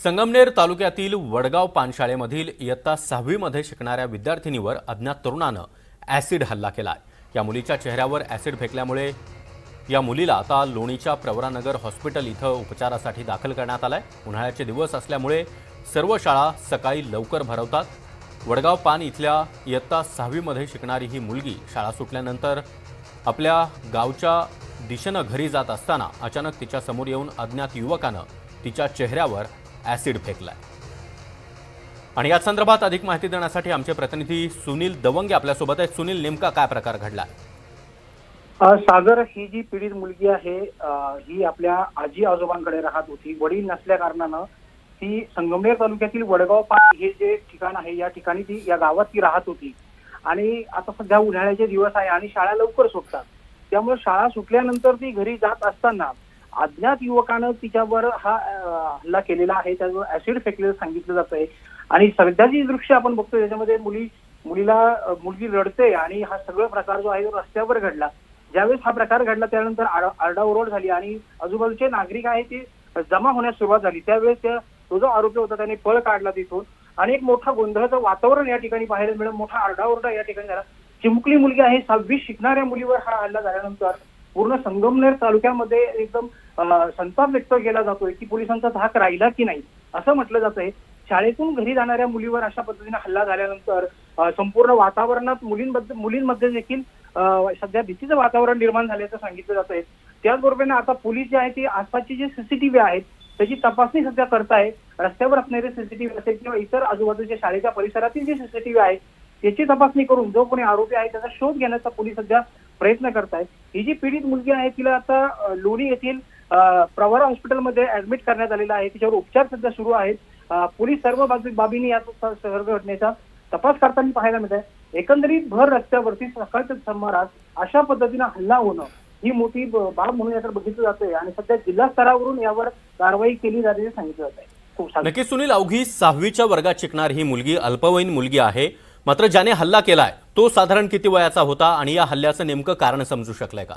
संगमनेर तालुक्यातील वडगाव पानशाळेमधील इयत्ता 6वी मध्ये शिकणाऱ्या विद्यार्थिनीवर अज्ञात तरुणानं ॲसिड हल्ला केलाय। या मुलीच्या चेहऱ्यावर ॲसिड फेकल्यामुळे या मुलीला आता लोणीच्या प्रवरानगर हॉस्पिटल इथं उपचारासाठी दाखल करण्यात आलाय। उन्हाळ्याचे दिवस असल्यामुळे सर्व शाळा सकाळी लवकर भरवतात। वडगाव पान इथल्या इयत्ता 6वी मध्ये शिकणारी ही मुलगी शाळा सुटल्यानंतर आपल्या गावच्या दिशेनं घरी जात असताना अचानक तिच्या समोर येऊन अज्ञात युवकानं तिच्या चेहऱ्यावर ॲसिड फेकलाय। आणि या संदर्भात अधिक माहिती देण्यासाठी आमचे प्रतिनिधी सुनील दवंगे आपल्यासोबत आहेत। सुनील, नेमका काय प्रकार घडलाय? सागर, ही जी पीडित मुलगी आहे ही आपल्या आजी आजोबांकडे राहत होती। वडील नसल्या कारणानं ती संगमनेर तालुक्यातील वडगाव पान हे जे ठिकाण आहे या ठिकाणी ती या गावात ती राहत होती। आणि आता सध्या उन्हाळ्याचे दिवस आहे आणि शाळा लवकर सुटतात, त्यामुळे शाळा सुटल्यानंतर ती घरी जात असताना अज्ञात युवकानं तिच्यावर हा हल्ला केलेला आहे। त्यावर ऍसिड फेकलेलं सांगितलं जात आहे। आणि सध्याची दृश्य आपण बघतोय त्याच्यामध्ये मुलगी रडते आणि हा सगळा प्रकार जो आहे तो रस्त्यावर घडला। ज्यावेळेस हा प्रकार घडला त्यानंतर आरडाओरड झाली आणि आजूबाजूचे नागरिक आहे ते जमा होण्यास सुरुवात झाली। त्यावेळेस तो जो आरोपी होता त्याने पळ काढला तिथून आणि एक मोठा गोंधळाचं वातावरण या ठिकाणी पाहायला मिळालं। मोठा आरडाओरडा या ठिकाणी झाला। चिमुकली मुलगी आहे, 6वी शिकणाऱ्या मुलीवर हा हल्ला झाल्यानंतर पूर्ण संगमनेर तालुक्यामध्ये एकदम संताप व्यक्त केला जातोय की पोलिसांचा धाक राहिला की नाही असं म्हटलं जात आहे। शाळेतून घरी जाणाऱ्या मुलीवर अशा पद्धतीने हल्ला झाल्यानंतर संपूर्ण वातावरणात मुलींमध्ये देखील सध्या भीतीचं वातावरण निर्माण झाल्याचं सांगितलं जात आहे। त्याचबरोबर आता पोलीस जे आहे ते आसपासचे जे सीसीटीव्ही आहेत त्याची तपासणी सध्या करताय। रस्त्यावर असणारे सीसीटीव्ही असेल किंवा इतर आजूबाजूच्या शाळेच्या परिसरातील जे सीसीटीव्ही आहेत त्याची तपासणी करून जो कोणी आरोपी आहे त्याचा शोध घेण्याचा पोलीस सध्या प्रयत्न करतायत। ही जी पीडित मुलगी आहे तिला आता लोणी येथील प्रवरा हॉस्पिटलमध्ये ऍडमिट करण्यात आलेला आहे। तिच्यावर उपचार सध्या सुरू आहेत। पोलीस सर्व बाबींनी या सर्व घटनेचा तपास करताना पाहायला मिळत आहे। एकंदरीत भर रस्त्यावरती सकाळच्या सुमारास अशा पद्धतीने हल्ला होणं ही मोठी बाब म्हणून याकडे बघितलं जातंय आणि सध्या जिल्हा स्तरावरून यावर कारवाई केली जाते सांगितलं जात आहे। नक्कीच सुनील, अवघी 6वीच्या वर्गात शिकणारी ही मुलगी अल्पवयीन मुलगी आहे, मात्र ज्याने हल्ला केलाय तो साधारण किती वयाचा होता आणि या हल्ल्याचं नेमकं कारण समजू शकलंय का?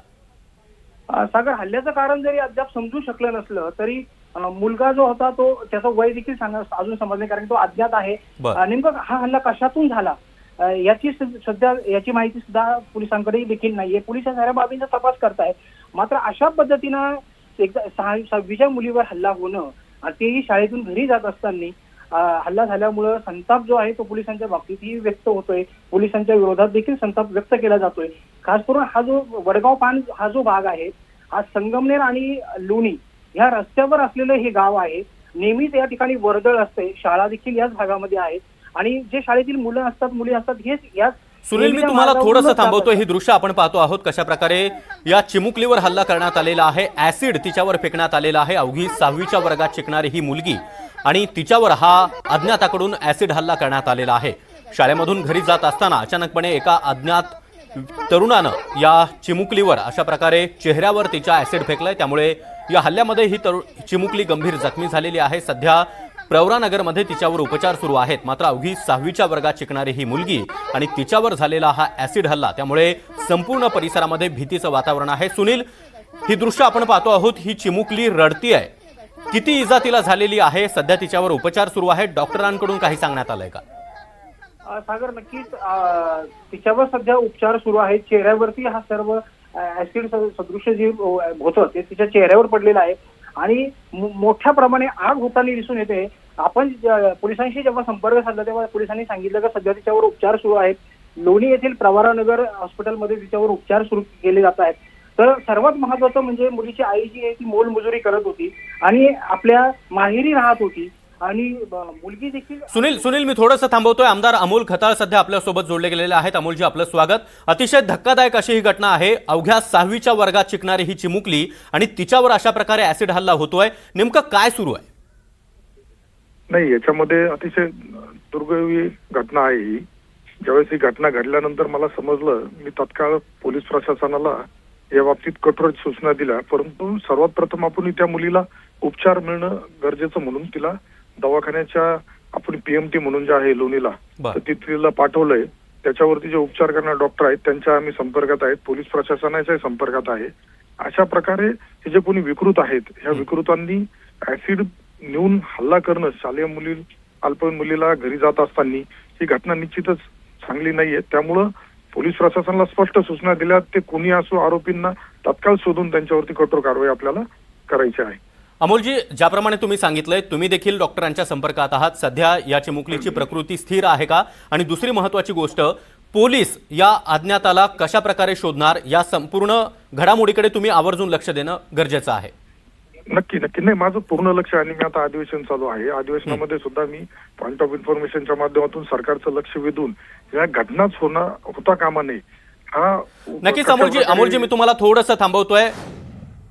सागर, हल्ल्याचं कारण जरी अद्याप समजू शकलं नसलं तरी मुलगा जो होता तो त्याचं वय देखील अजून समजले, कारण तो अज्ञात आहे। नेमकं हा हल्ला कशातून झाला याची माहिती सुद्धा पोलिसांकडे देखील नाहीये। पोलिस साऱ्या बाबींचा तपास करतायत। मात्र अशा पद्धतीनं एकदा 6वीच्या मुलीवर हल्ला होणं आणि तेही शाळेतून घरी जात असताना हल्ला झाल्यामुळं संताप जो आहे तो पोलिसांच्या बाबतीतही व्यक्त होतोय। पोलिसांच्या विरोधात देखील संताप व्यक्त केला जातोय। खास करून हा जो वडगाव पान हा जो भाग आहे हा संगमनेर आणि लोणी या रस्त्यावर असलेलं हे गाव आहे। नेहमीच या ठिकाणी वर्दळ असते, शाळा देखील याच भागामध्ये आहेत आणि जे शाळेतील मुलं असतात मुली असतात हेच याच। सुनील, मी तुम्हाला थोडंसं थांबवतोय। ही दृश्य आपण पाहतो आहोत कशा प्रकारे या चिमुकलीवर हल्ला करण्यात आलेला आहे। ऍसिड तिच्यावर फेकण्यात आलेला आहे। अवघी 6वीच्या वर्गात शिकणारी ही मुलगी आणि तिच्यावर हा अज्ञाताकडून ऍसिड हल्ला करण्यात आलेला आहे। शाळेमधून घरी जात असताना अचानकपणे एका अज्ञात तरुणानं या चिमुकलीवर अशा प्रकारे चेहऱ्यावर तिच्या ऍसिड फेकलंय। त्यामुळे या हल्ल्यामध्ये ही चिमुकली गंभीर जखमी झालेली आहे। सध्या प्रवरानगरमध्ये तिच्यावर उपचार सुरू आहेत। मात्र अवघी 6वीच्या वर्गात शिकणारी ही मुलगी आणि तिच्यावर झालेला हा ऍसिड हल्ला त्यामुळे संपूर्ण परिसरामध्ये भीतीचं वातावरण आहे। सुनील, ही दृश्य आपण पाहतो आहोत। ही चिमुकली रडतीये, किती इजा तिला झालेली आहे? सध्या तिच्यावर उपचार सुरू आहेत, डॉक्टरांकडून काही सांगण्यात आलंय का? सागर, नक्कीच तिच्यावर सध्या उपचार सुरू आहेत। चेहऱ्यावरती हा सर्व ऍसिड सदृश्य जे होतं ते तिच्या चेहऱ्यावर पडलेलं आहे आणि मोठ्या प्रमाणे आग होताना दिसून येते। आपण पोलिसांशी जेव्हा संपर्क साधला तेव्हा पोलिसांनी सांगितलं की सध्या तिच्यावर उपचार सुरू आहेत। लोणी येथील प्रवरानगर हॉस्पिटलमध्ये तिच्यावर उपचार सुरू केले जात आहेत। तर सर्वात महत्वाचं म्हणजे मुलीची आई जी आहे ती मोलमजुरी करत होती आणि आपल्या माहेरी राहत होती आणि मुलगी देखील। सुनील, मी थोडंसं थांबवतोय। आमदार अमोल खताळ सध्या आपल्या सोबत जोडले गेलेले आहेत। अमोलजी, आपलं स्वागत। अतिशय धक्कादायक अशी ही घटना आहे। अवघ्या 6वीच्या वर्गात शिकणारी ही चिमुकली आणि तिच्यावर अशा प्रकारे ऍसिड हल्ला होतोय, नेमकं काय सुरू आहे? नाही, याच्यामध्ये अतिशय दुर्दैवी घटना आहे ही। ज्यावेळेस ही घटना घडल्यानंतर मला समजलं, मी तत्काळ पोलीस प्रशासनाला या बाबतीत कठोर सूचना दिल्या। परंतु सर्वात प्रथम आपण त्या मुलीला उपचार मिळणं गरजेचं म्हणून तिला दवाखान्याच्या आपण पीएमटी म्हणून जे आहे लोणीला तर तिला पाठवलंय। त्याच्यावरती जे उपचार करणारे डॉक्टर आहेत त्यांच्या आम्ही संपर्कात आहेत, पोलीस प्रशासनाच्या संपर्कात आहे। अशा प्रकारे हे जे कोणी विकृत आहेत ह्या विकृतांनी ऍसिड नेऊन हल्ला करणं शालेय अल्पवयीन मुलीला घरी जात असताना ही घटना निश्चितच चांगली नाहीये. त्यामुळं पोलीस प्रशासनाला स्पष्ट सूचना दिल्या, ते कोणी असो आरोपींना तात्काळ शोधून त्यांच्यावरती कठोर कारवाई आपल्याला करायची आहे. अमोलजी, ज्याप्रमाणे तुम्ही सांगितलंय, तुम्ही देखील डॉक्टरांच्या संपर्कात आहात. सध्या या चिमुकलीची प्रकृती स्थिर आहे का? आणि दुसरी महत्वाची गोष्ट, पोलीस या अज्ञाताला कशा प्रकारे शोधणार, या संपूर्ण घडामोडीकडे तुम्ही आवर्जून लक्ष देणं गरजेचं आहे. नक्की नक्की. नाही, माझं पूर्ण लक्ष, आणि मी आता अधिवेशन चालू आहे, अधिवेशनामध्ये सुद्धा मी पॉइंट ऑफ इन्फॉर्मेशनच्या माध्यमातून सरकारचं लक्ष वेधून या घटनाच होता कामा नये हा. नक्कीच अमोलजी, मी तुम्हाला थोडंसं थांबवतोय.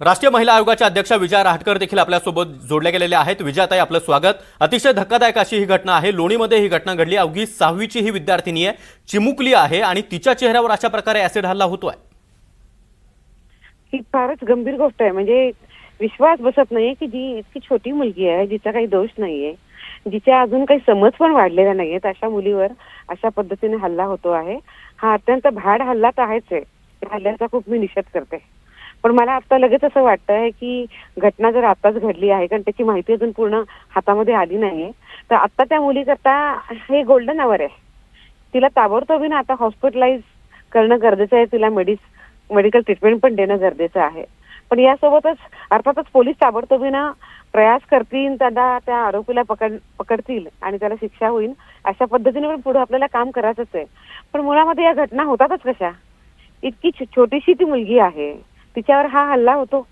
राष्ट्रीय महिला आयोगाच्या अध्यक्षा विजया रहाटकर देखील आपल्यासोबत जोडल्या गेलेल्या आहेत. विजयाताई, आपलं स्वागत. अतिशय धक्कादायक अशी ही घटना आहे. लोणीमध्ये ही घटना घडली. अवघी 6वीची ही विद्यार्थिनी आहे, चिमुकली आहे, आणि तिच्या चेहऱ्यावर अशा प्रकारे ऍसिड हल्ला होतोय. ही फारच गंभीर गोष्ट आहे. म्हणजे विश्वास बसत नाहीये की जी इतकी छोटी मुलगी आहे, जिचा काही दोष नाहीये, जिच्या अजून काही समज पण वाढलेल्या नाहीयेत, अशा मुलीवर अशा पद्धतीने हल्ला होतो आहे. हा अत्यंत भ्याड हल्ला तर आहेच आहे. त्या हल्ल्याचा खूप मी निषेध करते. पण मला आता लगेच असं वाटतंय की घटना जर आताच घडली आहे, कारण त्याची माहिती अजून पूर्ण हातामध्ये आली नाहीये, तर आता त्या मुलीकरता हे गोल्डन आवर आहे. तिला ताबडतोबीनं आता हॉस्पिटलाइज करणं गरजेचं आहे. तिला मेडिकल ट्रीटमेंट पण देणं गरजेचं आहे. पण यासोबतच अर्थातच पोलीस ताबडतोबीनं प्रयास करतील, त्यांना त्या आरोपीला पकडतील आणि त्याला शिक्षा होईल, अशा पद्धतीने पण पुढे आपल्याला काम करायचंच आहे. पण मुळामध्ये या घटना होतातच कशा? इतकी छोटीशी ती मुलगी आहे, तिच्यावर हा हल्ला होतो.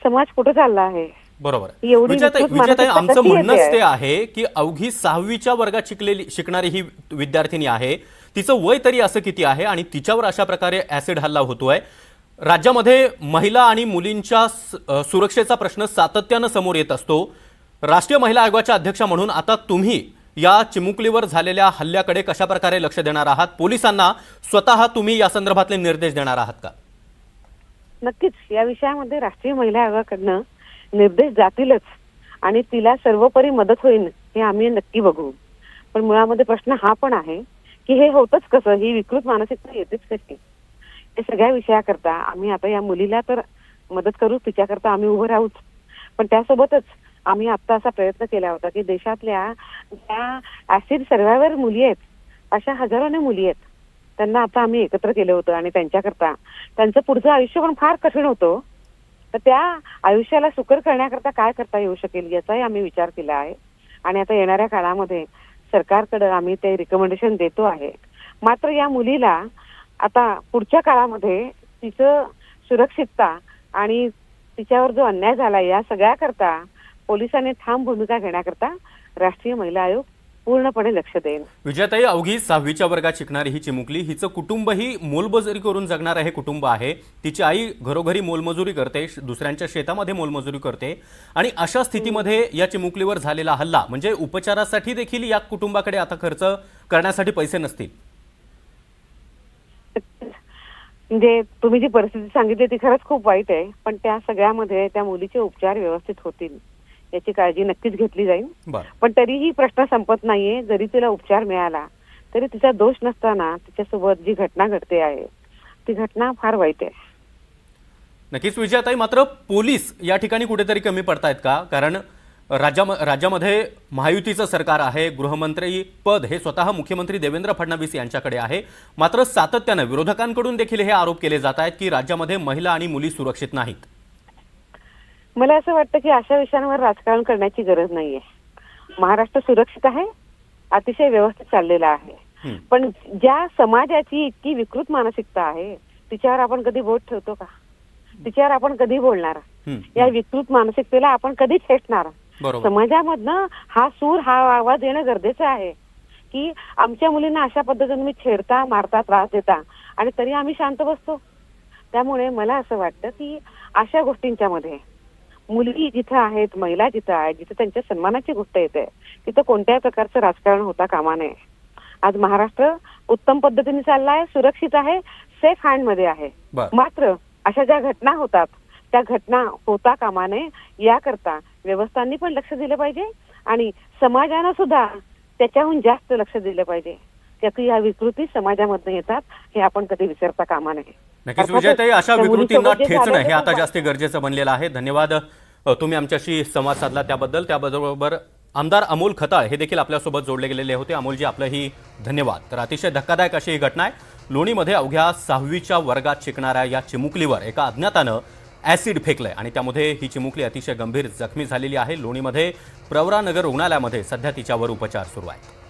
समाज कुठे चालला आहे? बरोबर. विजयाताई, आमचं म्हणणंच ते आहे की अवघी 6वीच्या वर्गात शिकणारी ही विद्यार्थिनी आहे. तिचं वय तरी असं किती आहे, आणि तिच्यावर अशा प्रकारे ऍसिड हल्ला होतोय. राज्यामध्ये महिला आणि मुलींच्या सुरक्षेचा प्रश्न सातत्यानं समोर येत असतो. राष्ट्रीय महिला आयोगाच्या अध्यक्षा म्हणून आता तुम्ही या चिमुकलीवर झालेल्या हल्ल्याकडे कशा प्रकारे लक्ष देणार आहात? पोलिसांना स्वतः तुम्ही या संदर्भातले निर्देश देणार आहात का? नक्कीच. या विषयामध्ये राष्ट्रीय महिला आयोगाकडनं निर्देश जातीलच, आणि तिला सर्वोपरी मदत होईल हे आम्ही नक्की बघू. पण मुळामध्ये प्रश्न हा पण आहे की हे होतच कसं? ही विकृत मानसिकता येतेच कशी? या सगळ्या विषयाकरता आम्ही आता या मुलीला तर मदत करू, तिच्याकरता आम्ही उभं राहूच. पण त्यासोबतच आम्ही आता असा प्रयत्न केला होता की देशातल्या ज्या ऍसिड सर्व्हायव्हर मुली आहेत, अशा हजारोने मुली आहेत, त्यांना आता आम्ही एकत्र केलं होतं. आणि त्यांच्याकरता त्यांचं पुढचं आयुष्य पण फार कठीण होतं. तर त्या आयुष्याला सुकर करण्याकरता काय करता येऊ शकेल याचाही आम्ही विचार केला आहे. आणि आता येणाऱ्या काळामध्ये सरकारकडे आम्ही ते रिकमेंडेशन देतो आहे. मात्र या मुलीला आता पुढच्या काळामध्ये तिचं सुरक्षितता आणि तिच्यावर जो अन्याय झाला, या सगळ्याकरता पोलिसांनी ठाम भूमिका घेण्याकरता राष्ट्रीय महिला आयोग पूर्णपणे लक्ष देईल. विजयाताई, अवघी 6वीच्या वर्गात शिकणारी ही चिमुकली, हिचं कुटुंबही मोलमजुरी करून जगणारं हे कुटुंब आहे. तिची आई घरोघरी मोलमजुरी करते, दुसऱ्यांच्या शेतामध्ये मोलमजुरी करते, आणि अशा स्थितीमध्ये या चिमुकलीवर झालेला हल्ला म्हणजे उपचारासाठी देखील या कुटुंबाकडे आता खर्च करण्यासाठी पैसे नसतील. म्हणजे तुम्ही जी परिस्थिती सांगितली ती खरंच खूप वाईट आहे. पण त्या सगळ्यामध्ये त्या मुलीचे उपचार व्यवस्थित होतील याची काळजी नक्कीच घेतली जाईल. पण तरीही प्रश्न संपत नाहीये. जरी तिला उपचार मिळाला तरी तिचा दोष नसताना तिच्यासोबत जी घटना घडते आहे ती घटना फार वाईट आहे. नक्कीच विजयाताई, मात्र पोलीस या ठिकाणी कुठेतरी कमी पडतायत का? कारण राज्यामध्ये महायुतीचं सरकार आहे, गृहमंत्री पद हे स्वतः मुख्यमंत्री देवेंद्र फडणवीस यांच्याकडे आहे. मात्र सातत्यानं विरोधकांकडून देखील हे आरोप केले जात आहेत की राज्यामध्ये महिला आणि मुली सुरक्षित नाहीत. मला असं वाटतं की अशा विषयांवर राजकारण करण्याची गरज नाहीये. महाराष्ट्र सुरक्षित आहे, अतिशय व्यवस्थित चाललेला आहे. पण ज्या समाजाची इतकी विकृत मानसिकता आहे तिच्यावर आपण कधी बोट ठेवतो का? तिच्यावर आपण कधी बोलणार? या विकृत मानसिकतेला आपण कधी ठेचणार? समाजामधनं हा सूर, हा आवाज येणं गरजेचं आहे की आमच्या मुलींना अशा पद्धतीने मी छेडता, मारता, त्रास देता, आणि तरी आम्ही शांत बसतो. त्यामुळे मला असं वाटतं की अशा गोष्टींच्या मध्ये मुलगी जिथं आहेत, महिला जिथं आहेत, जिथं त्यांच्या सन्मानाची गोष्ट येते, तिथं कोणत्याही प्रकारचं राजकारण होता कामा नये. आज महाराष्ट्र उत्तम पद्धतीने चाललाय, सुरक्षित आहे, सेफ हँड मध्ये आहे. मात्र अशा ज्या घटना होतात त्या घटना होता कामा नये याकरता व्यवस्थांनी पण लक्ष दिलं पाहिजे, आणि समाजानं सुद्धा त्याच्याहून जास्त लक्ष दिलं पाहिजे. त्याची या विकृती समाजामधून येतात हे आपण कधी विसरता कामा नये. नक्कीच विजयताई, अशा विकृतींना ठेचणं हे आता जास्त गरजेचं बनलेलं आहे. धन्यवाद तुम्ही आमच्याशी संवाद साधला त्याबरोबर आमदार अमोल खताळ हे देखील आपल्यासोबत जोडले गेलेले होते. अमोलजी, आपलंही धन्यवाद. तर अतिशय धक्कादायक अशी ही घटना आहे. लोणीमध्ये अवघ्या 6वीच्या वर्गात शिकणाऱ्या या चिमुकलीवर एका अज्ञातानं ॲसिड फेकलंय आणि त्यामध्ये ही चिमुकली अतिशय गंभीर जखमी झालेली आहे. लोणीमध्ये प्रवरानगर रुग्णालयामध्ये सध्या तिच्यावर उपचार सुरू आहेत.